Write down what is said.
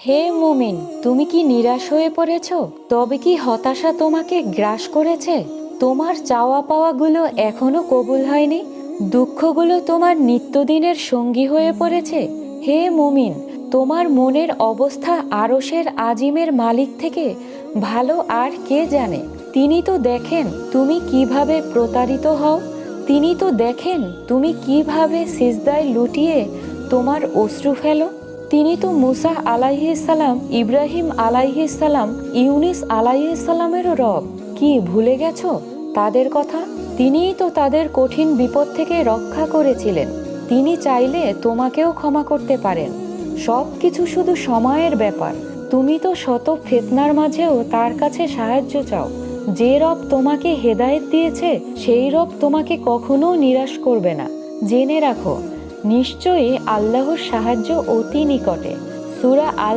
হে মুমিন, তুমি কি নিরাশ হয়ে পড়েছ? তবে কি হতাশা তোমাকে গ্রাস করেছে? তোমার চাওয়া পাওয়াগুলো এখনো কবুল হয়নি? দুঃখগুলো তোমার নিত্যদিনের সঙ্গী হয়ে পড়েছে? হে মুমিন, তোমার মনের অবস্থা আরশের আজিমের মালিক থেকে ভালো আর কে জানে? তিনি তো দেখেন তুমি কিভাবে প্রতারিত হও। তিনি তো দেখেন তুমি কিভাবে সিজদায় লুটিয়ে তোমার অশ্রু ফেলো। তিনি তো মুসা আলাইহিস সালাম, ইব্রাহিম আলাইহিস সালাম, ইউনিস আলাইহিস সালামেরও রব। কি ভুলে গেছো তাদের কথা? তিনিই তো তাদের কঠিন বিপদ থেকে রক্ষা করেছিলেন। তিনি চাইলে তোমাকেও ক্ষমা করতে পারেন। সব কিছু শুধু সময়ের ব্যাপার। তুমি তো শত ফিতনার মাঝেও তার কাছে সাহায্য চাও। যে রব তোমাকে হেদায়েত দিয়েছে সেই রব তোমাকে কখনো নিরাশ করবে না। জেনে রাখো, নিশ্চয়ই আল্লাহর সাহায্য অতি নিকটে। সূরা আল